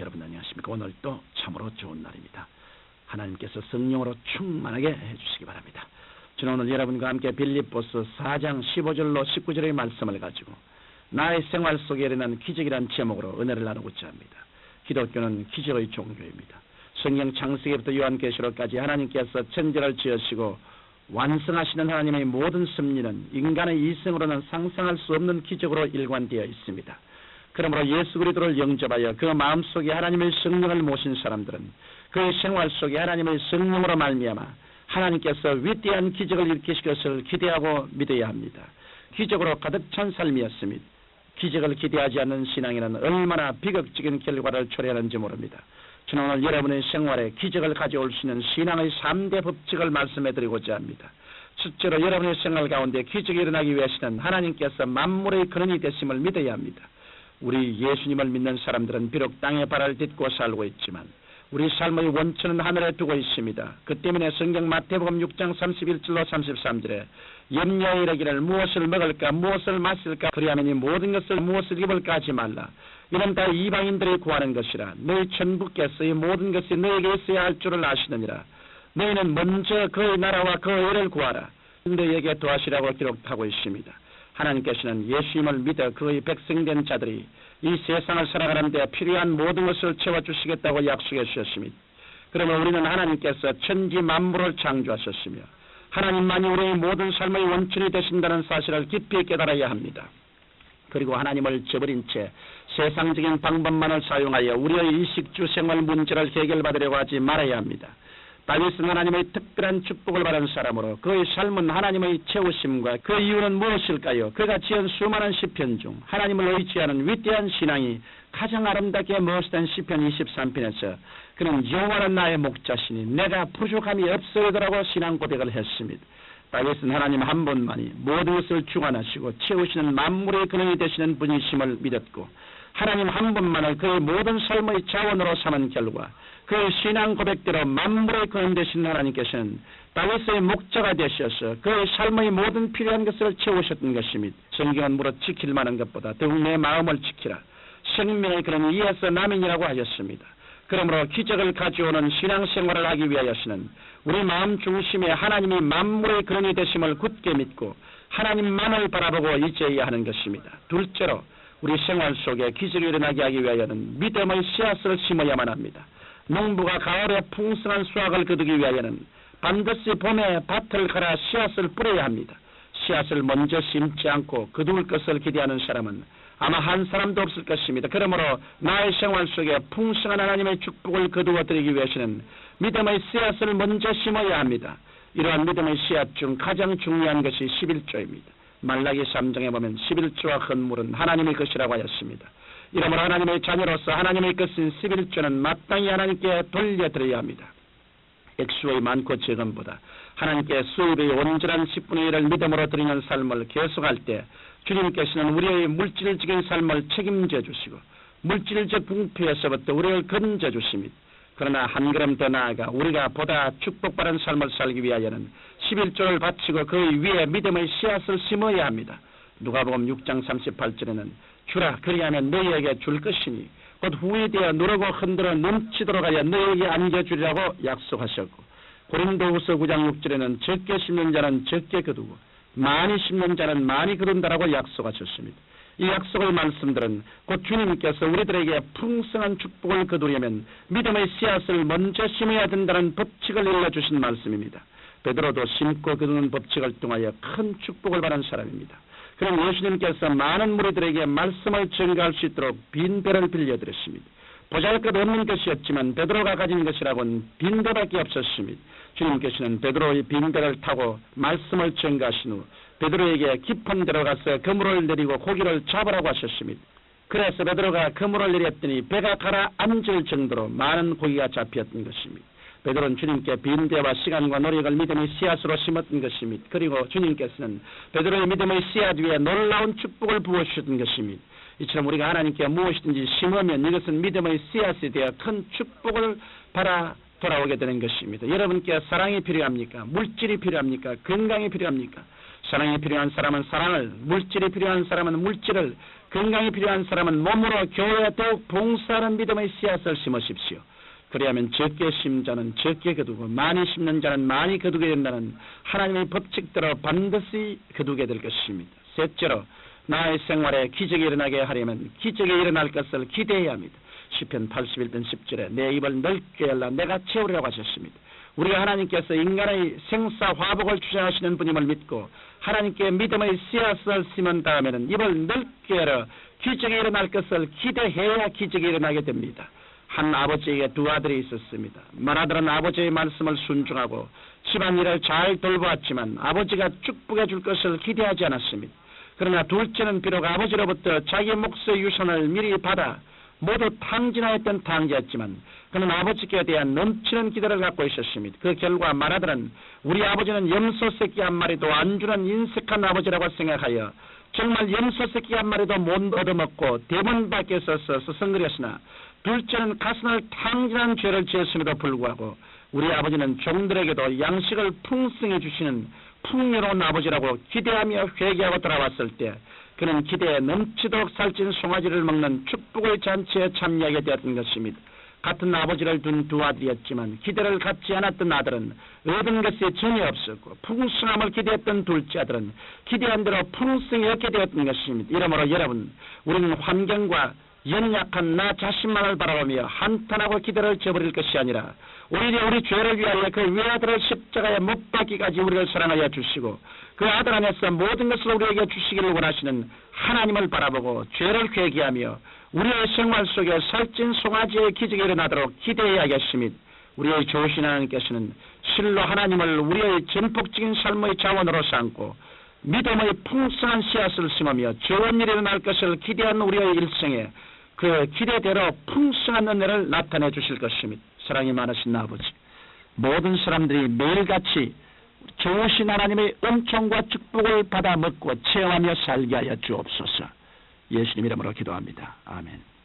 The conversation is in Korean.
여러분 안녕하십니까? 오늘 또 참으로 좋은 날입니다. 하나님께서 성령으로 충만하게 해주시기 바랍니다. 저는 오늘 여러분과 함께 빌립보서 4장 15절로 19절의 말씀을 가지고 나의 생활 속에 일어난 기적이란 제목으로 은혜를 나누고자 합니다. 기독교는 기적의 종교입니다. 성경 창세기부터 요한계시록까지 하나님께서 천지를 지으시고 완성하시는 하나님의 모든 섭리는 인간의 이성으로는 상상할 수 없는 기적으로 일관되어 있습니다. 그러므로 예수 그리스도를 영접하여 그 마음속에 하나님의 성령을 모신 사람들은 그의 생활 속에 하나님의 성령으로 말미암아 하나님께서 위대한 기적을 일으키실 것을 기대하고 믿어야 합니다. 기적으로 가득 찬 삶이었습니다. 기적을 기대하지 않는 신앙에는 얼마나 비극적인 결과를 초래하는지 모릅니다. 저는 오늘 여러분의 생활에 기적을 가져올 수 있는 신앙의 3대 법칙을 말씀해드리고자 합니다. 첫째로 여러분의 생활 가운데 기적이 일어나기 위해서는 하나님께서 만물의 근원이 되심을 믿어야 합니다. 우리 예수님을 믿는 사람들은 비록 땅에 발을 딛고 살고 있지만 우리 삶의 원천은 하늘에 두고 있습니다. 그 때문에 성경 마태복음 6장 31절로 33절에 염려에 이르기를 무엇을 먹을까 무엇을 마실까 그리하면 이 모든 것을 무엇을 입을까 하지 말라. 이는 다 이방인들이 구하는 것이라. 너희 천부께서 이 모든 것이 너에게 있어야 할 줄을 아시느니라. 너희는 먼저 그의 나라와 그의 의를 구하라. 너희에게 도하시라고 기록하고 있습니다. 하나님께서는 예수님을 믿어 그의 백성된 자들이 이 세상을 살아가는 데 필요한 모든 것을 채워주시겠다고 약속해 주셨습니다. 그러면 우리는 하나님께서 천지 만물을 창조하셨으며 하나님만이 우리의 모든 삶의 원천이 되신다는 사실을 깊이 깨달아야 합니다. 그리고 하나님을 저버린 채 세상적인 방법만을 사용하여 우리의 일식주 생활 문제를 해결받으려고 하지 말아야 합니다. 다윗은 하나님의 특별한 축복을 받은 사람으로 그의 삶은 하나님의 채우심과 그 이유는 무엇일까요? 그가 지은 수많은 시편 중 하나님을 의지하는 위대한 신앙이 가장 아름답게 멋있던 시편 23편에서 그는 여호와는 나의 목자시니 내가 부족함이 없으리라고 신앙 고백을 했습니다. 다윗은 하나님 한 분만이 모든 것을 주관하시고 채우시는 만물의 근원이 되시는 분이심을 믿었고 하나님 한 분만을 그의 모든 삶의 자원으로 삼은 결과 그의 신앙 고백대로 만물의 근원 되신 하나님께서는 다윗의 목자가 되셔서 그의 삶의 모든 필요한 것을 채우셨던 것입니다. 성경은 무릇 지킬 만한 것보다 더욱 내 마음을 지키라. 생명의 근원 이에서 남인이라고 하셨습니다. 그러므로 기적을 가져오는 신앙생활을 하기 위하여서는 우리 마음 중심에 하나님이 만물의 근원이 되심을 굳게 믿고 하나님만을 바라보고 있어야 하는 것입니다. 둘째로 우리 생활 속에 기적이 일어나게 하기 위하여는 믿음의 씨앗을 심어야만 합니다. 농부가 가을에 풍성한 수확을 거두기 위하여는 반드시 봄에 밭을 갈아 씨앗을 뿌려야 합니다. 씨앗을 먼저 심지 않고 거둘 것을 기대하는 사람은 아마 한 사람도 없을 것입니다. 그러므로 나의 생활 속에 풍성한 하나님의 축복을 거두어 드리기 위해서는 믿음의 씨앗을 먼저 심어야 합니다. 이러한 믿음의 씨앗 중 가장 중요한 것이 11조입니다. 말라기 3장에 보면 11조와 헌물은 하나님의 것이라고 하였습니다. 이러므로 하나님의 자녀로서 하나님의 것인 11조는 마땅히 하나님께 돌려드려야 합니다. 액수의 많고 적음보다 하나님께 수입의 온전한 10분의 1을 믿음으로 드리는 삶을 계속할 때 주님께서는 우리의 물질적인 삶을 책임져 주시고 물질적 궁핍에서부터 우리를 건져 주십니다. 그러나 한 걸음 더 나아가 우리가 보다 축복받은 삶을 살기 위하여는 11조를 바치고 그 위에 믿음의 씨앗을 심어야 합니다. 누가복음 6장 38절에는 주라 그리하면 너희에게 줄 것이니 곧 후회되어 누르고 흔들어 넘치도록 하여 너희에게 안겨주리라고 약속하셨고 고린도후서 9장 6절에는 적게 심는 자는 적게 거두고 많이 심는 자는 많이 거둔다라고 약속하셨습니다. 이 약속의 말씀들은 곧 주님께서 우리들에게 풍성한 축복을 거두려면 믿음의 씨앗을 먼저 심어야 된다는 법칙을 일러주신 말씀입니다. 베드로도 심고 거두는 법칙을 통하여 큰 축복을 받은 사람입니다. 그럼 예수님께서 많은 무리들에게 말씀을 전가할 수 있도록 빈 배를 빌려드렸습니다. 보잘것없는 것이었지만 베드로가 가진 것이라고는 빈 배밖에 없었습니다. 주님께서는 베드로의 빈 배를 타고 말씀을 전가하신 후 베드로에게 깊은 데로 가서 그물을 내리고 고기를 잡으라고 하셨습니다. 그래서 베드로가 그물을 내렸더니 배가 가라앉을 정도로 많은 고기가 잡혔던 것입니다. 베드로는 주님께 빈 배와 시간과 노력을 믿음의 씨앗으로 심었던 것입니다. 그리고 주님께서는 베드로의 믿음의 씨앗 위에 놀라운 축복을 부어주셨던 것입니다. 이처럼 우리가 하나님께 무엇이든지 심으면 이것은 믿음의 씨앗이 되어 큰 축복을 받아 돌아오게 되는 것입니다. 여러분께 사랑이 필요합니까? 물질이 필요합니까? 건강이 필요합니까? 사랑이 필요한 사람은 사랑을, 물질이 필요한 사람은 물질을, 건강이 필요한 사람은 몸으로 교회에 더욱 봉사하는 믿음의 씨앗을 심으십시오. 그리하면 적게 심는 자는 적게 거두고 많이 심는 자는 많이 거두게 된다는 하나님의 법칙대로 반드시 거두게 될 것입니다. 셋째로, 나의 생활에 기적이 일어나게 하려면 기적이 일어날 것을 기대해야 합니다. 시편 81편 10절에 내 입을 넓게 열라 내가 채우리라고 하셨습니다. 우리가 하나님께서 인간의 생사 화복을 주장하시는 분임을 믿고 하나님께 믿음의 씨앗을 심은 다음에는 입을 넓게 열어 기적이 일어날 것을 기대해야 기적이 일어나게 됩니다. 한 아버지에게 두 아들이 있었습니다. 맏아들은 아버지의 말씀을 순종하고 집안일을 잘 돌보았지만 아버지가 축복해 줄 것을 기대하지 않았습니다. 그러나 둘째는 비록 아버지로부터 자기 몫의 유산을 미리 받아 모두 탕진하였던 탕자였지만 그는 아버지께 대한 넘치는 기대를 갖고 있었습니다. 그 결과 맏아들은 우리 아버지는 염소 새끼 한 마리도 안 주는 인색한 아버지라고 생각하여 정말 염소 새끼 한 마리도 못 얻어먹고 대문 밖에 서서 서성거렸으나 둘째는 가슴을 탕진한 죄를 지었음에도 불구하고 우리 아버지는 종들에게도 양식을 풍성히 주시는 풍요로운 아버지라고 기대하며 회개하고 돌아왔을 때 그는 기대에 넘치도록 살찐 송아지를 먹는 축복의 잔치에 참여하게 되었던 것입니다. 같은 아버지를 둔 두 아들이었지만 기대를 갖지 않았던 아들은 얻은 것이 전혀 없었고 풍성함을 기대했던 둘째 아들은 기대한 대로 풍성히 얻게 되었던 것입니다. 이러므로 여러분, 우리는 환경과 연약한 나 자신만을 바라보며 한탄하고 기대를 저버릴 것이 아니라 오히려 우리 죄를 위하여 그 외아들을 십자가에 못 박기까지 우리를 사랑하여 주시고 그 아들 안에서 모든 것을 우리에게 주시기를 원하시는 하나님을 바라보고 죄를 회개하며 우리의 생활 속에 살찐 송아지의 기적이 일어나도록 기대해야겠습니다. 우리의 좋으신 하나님께서는 실로 하나님을 우리의 전폭적인 삶의 자원으로 삼고 믿음의 풍성한 씨앗을 심으며 좋은 일이 일어날 것을 기대한 우리의 일생에 그 기대대로 풍성한 은혜를 나타내 주실 것입니다. 사랑이 많으신 아버지, 모든 사람들이 매일같이 좋으신 하나님의 은총과 축복을 받아 먹고 체험하며 살게 하여 주옵소서. 예수님 이름으로 기도합니다. 아멘.